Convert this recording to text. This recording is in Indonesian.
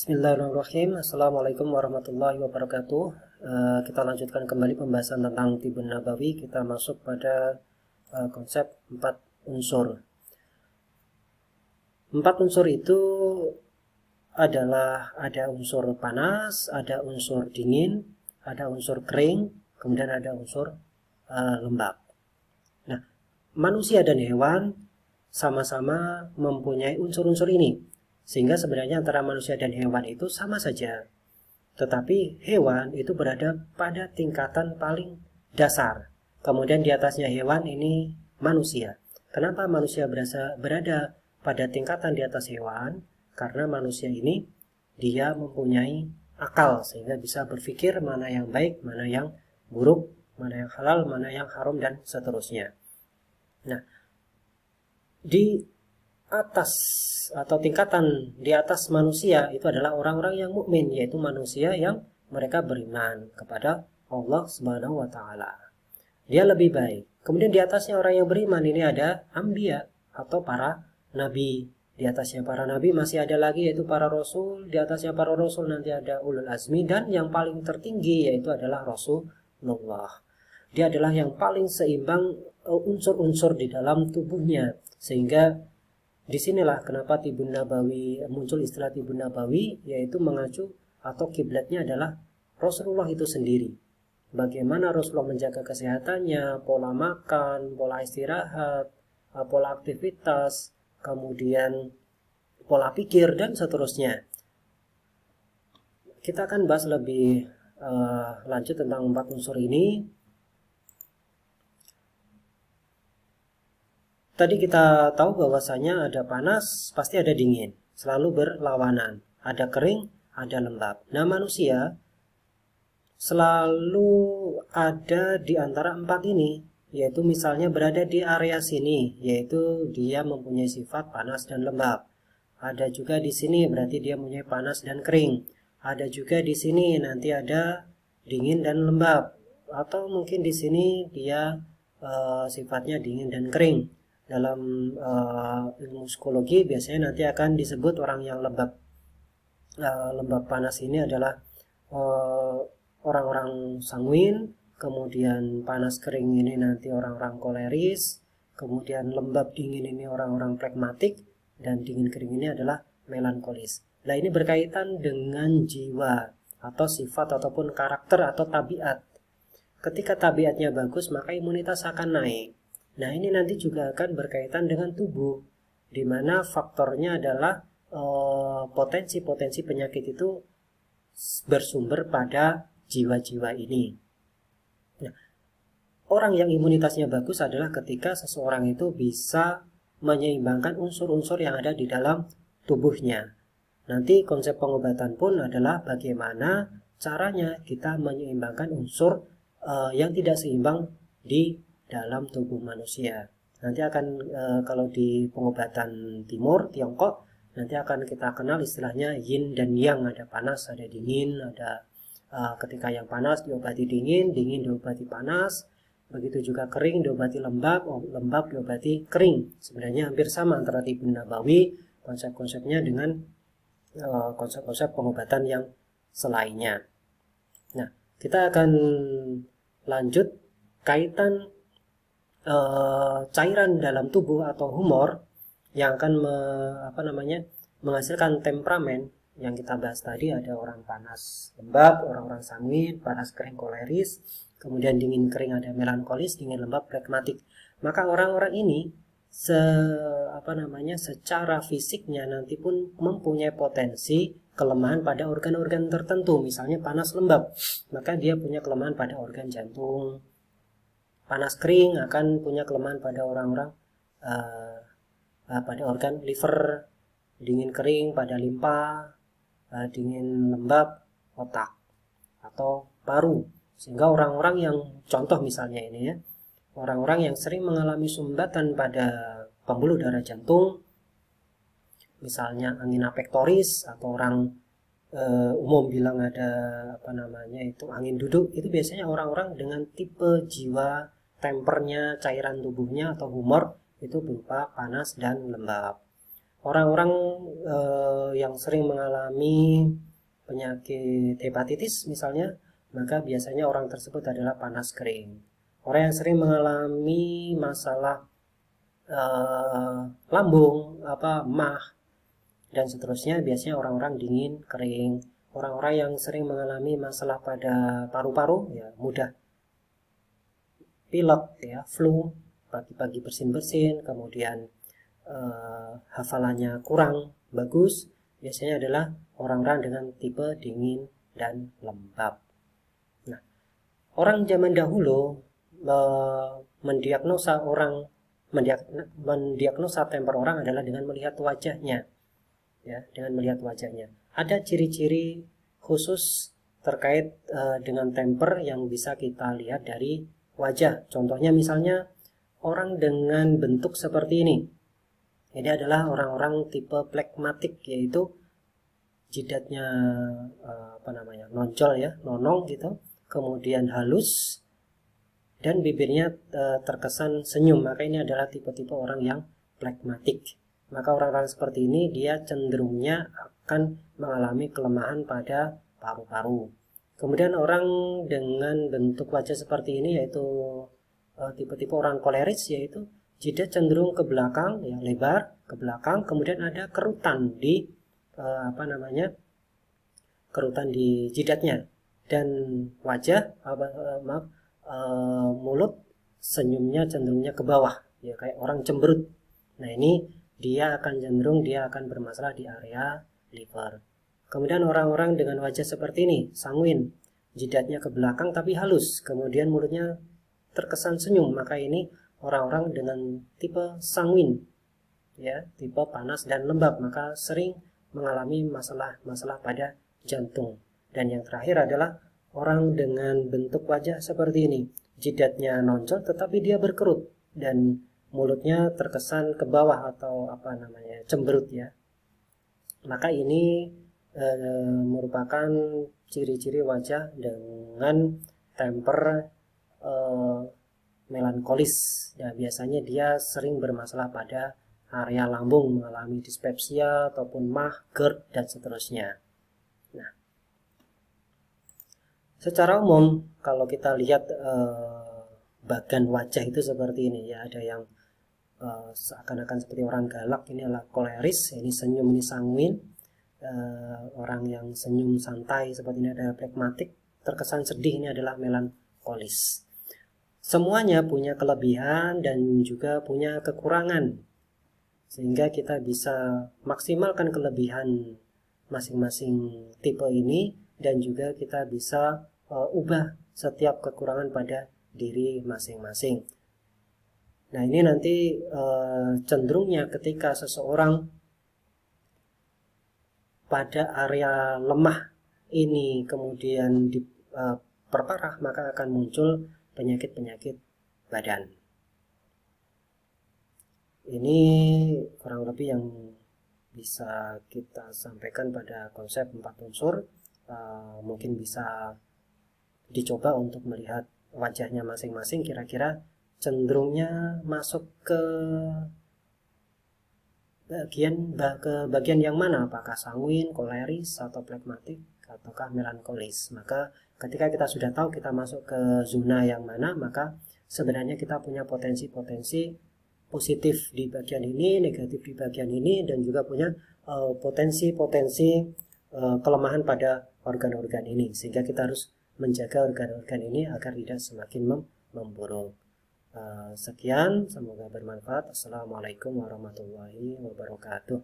Bismillahirrahmanirrahim. Assalamualaikum warahmatullahi wabarakatuh. Kita lanjutkan kembali pembahasan tentang Tibun Nabawi. Kita masuk pada konsep 4 unsur. 4 unsur itu adalah ada unsur panas, ada unsur dingin, ada unsur kering, kemudian ada unsur lembab. Nah, manusia dan hewan sama-sama mempunyai unsur-unsur ini. Sehingga sebenarnya antara manusia dan hewan itu sama saja. Tetapi hewan itu berada pada tingkatan paling dasar. Kemudian di atasnya hewan ini manusia. Kenapa manusia berada pada tingkatan di atas hewan? Karena manusia ini dia mempunyai akal sehingga bisa berpikir mana yang baik, mana yang buruk, mana yang halal, mana yang haram, dan seterusnya. Nah, di atas atau tingkatan di atas manusia itu adalah orang-orang yang mukmin, yaitu manusia yang mereka beriman kepada Allah Subhanahu wa taala. Dia lebih baik. Kemudian di atasnya orang yang beriman ini ada anbiya atau para nabi. Di atasnya para nabi masih ada lagi yaitu para rasul. Di atasnya para rasul nanti ada ulul azmi, dan yang paling tertinggi yaitu adalah Rasulullah. Dia adalah yang paling seimbang unsur-unsur di dalam tubuhnya, sehingga disinilah kenapa Tibun Nabawi muncul istilah Tibun Nabawi, yaitu mengacu atau kiblatnya adalah Rasulullah itu sendiri. Bagaimana Rasulullah menjaga kesehatannya, pola makan, pola istirahat, pola aktivitas, kemudian pola pikir, dan seterusnya. Kita akan bahas lebih lanjut tentang 4 unsur ini. Tadi kita tahu bahwasanya ada panas, pasti ada dingin, selalu berlawanan. Ada kering, ada lembab. Nah, manusia selalu ada di antara 4 ini, yaitu misalnya berada di area sini, yaitu dia mempunyai sifat panas dan lembab. Ada juga di sini, berarti dia mempunyai panas dan kering. Ada juga di sini, nanti ada dingin dan lembab. Atau mungkin di sini dia sifatnya dingin dan kering. Dalam ilmu psikologi biasanya nanti akan disebut orang yang lembab panas ini adalah orang-orang sanguin, kemudian panas kering ini nanti orang-orang koleris, kemudian lembab dingin ini orang-orang pragmatik, dan dingin kering ini adalah melankolis. Nah, ini berkaitan dengan jiwa atau sifat ataupun karakter atau tabiat. Ketika tabiatnya bagus, maka imunitas akan naik. Nah, ini nanti juga akan berkaitan dengan tubuh, di mana faktornya adalah potensi-potensi penyakit itu bersumber pada jiwa-jiwa ini. Nah, orang yang imunitasnya bagus adalah ketika seseorang itu bisa menyeimbangkan unsur-unsur yang ada di dalam tubuhnya. Nanti konsep pengobatan pun adalah bagaimana caranya kita menyeimbangkan unsur yang tidak seimbang di dalam tubuh manusia. Nanti akan kalau di pengobatan timur Tiongkok nanti akan kita kenal istilahnya yin dan yang, ada panas, ada dingin, ada ketika yang panas diobati dingin, dingin diobati panas, begitu juga kering diobati lembab, lembab diobati kering. Sebenarnya hampir sama antara Tibun Nabawi konsep-konsepnya dengan konsep-konsep pengobatan yang selainnya. Nah, kita akan lanjut kaitan cairan dalam tubuh atau humor yang akan menghasilkan temperamen yang kita bahas tadi. Ada orang panas lembab, orang-orang sanguin, panas kering koleris, kemudian dingin kering ada melankolis, dingin lembab pragmatik. Maka orang-orang ini secara fisiknya nanti pun mempunyai potensi kelemahan pada organ-organ tertentu. Misalnya panas lembab, maka dia punya kelemahan pada organ jantung. Panas kering akan punya kelemahan pada orang-orang pada organ liver, dingin kering pada limpa, dingin lembab otak atau paru. Sehingga orang-orang yang contoh misalnya ini ya, orang-orang yang sering mengalami sumbatan pada pembuluh darah jantung, misalnya angina pectoris, atau orang umum bilang ada angin duduk, itu biasanya orang-orang dengan tipe jiwa tempernya, cairan tubuhnya atau humor itu berupa panas dan lembab. Orang-orang yang sering mengalami penyakit hepatitis misalnya, maka biasanya orang tersebut adalah panas kering. Orang yang sering mengalami masalah lambung, MAH dan seterusnya, biasanya orang-orang dingin, kering. Orang-orang yang sering mengalami masalah pada paru-paru, ya mudah pilek, ya flu, pagi-pagi bersin-bersin, kemudian hafalannya kurang bagus, biasanya adalah orang-orang dengan tipe dingin dan lembab. Nah, orang zaman dahulu mendiagnosa temper orang adalah dengan melihat wajahnya, ya, dengan melihat wajahnya. Ada ciri-ciri khusus terkait dengan temper yang bisa kita lihat dari wajah. Contohnya misalnya orang dengan bentuk seperti ini. Ini adalah orang-orang tipe phlegmatik, yaitu jidatnya nonjol, ya, nonong gitu, kemudian halus dan bibirnya terkesan senyum. Maka ini adalah tipe-tipe orang yang phlegmatik. Maka orang-orang seperti ini dia cenderungnya akan mengalami kelemahan pada paru-paru. Kemudian orang dengan bentuk wajah seperti ini yaitu tipe-tipe orang koleris, yaitu jidat cenderung ke belakang, ya, lebar ke belakang, kemudian ada kerutan di kerutan di jidatnya, dan wajah mulut senyumnya cenderungnya ke bawah, ya, kayak orang cemberut. Nah, ini dia akan bermasalah di area liver. Kemudian orang-orang dengan wajah seperti ini, sanguin, jidatnya ke belakang tapi halus, kemudian mulutnya terkesan senyum, maka ini orang-orang dengan tipe sanguin, ya, tipe panas dan lembab, maka sering mengalami masalah pada jantung. Dan yang terakhir adalah orang dengan bentuk wajah seperti ini, jidatnya nonjol tetapi dia berkerut dan mulutnya terkesan ke bawah atau cemberut, ya. Maka ini merupakan ciri-ciri wajah dengan temper melankolis. Ya, biasanya dia sering bermasalah pada area lambung, mengalami dispepsia ataupun MAH, GERD dan seterusnya. Nah, secara umum kalau kita lihat bagan wajah itu seperti ini, ya, ada yang seakan-akan seperti orang galak, ini adalah koleris, ini senyum, ini sanguin. Orang yang senyum santai seperti ini adalah phlegmatik, terkesan sedih, ini adalah melankolis. Semuanya punya kelebihan dan juga punya kekurangan, sehingga kita bisa maksimalkan kelebihan masing-masing tipe ini, dan juga kita bisa ubah setiap kekurangan pada diri masing-masing. Nah, ini nanti cenderungnya ketika seseorang pada area lemah ini kemudian diperparah, maka akan muncul penyakit-penyakit badan. Ini kurang lebih yang bisa kita sampaikan pada konsep 4 unsur. Mungkin bisa dicoba untuk melihat wajahnya masing-masing, kira-kira cenderungnya masuk ke bagian yang mana, apakah sanguin, koleris, atau phlegmatik, ataukah melankolis. Maka ketika kita sudah tahu kita masuk ke zona yang mana, maka sebenarnya kita punya potensi-potensi positif di bagian ini, negatif di bagian ini, dan juga punya potensi-potensi kelemahan pada organ-organ ini, sehingga kita harus menjaga organ-organ ini agar tidak semakin memburuk. Sekian, semoga bermanfaat. Assalamualaikum warahmatullahi wabarakatuh.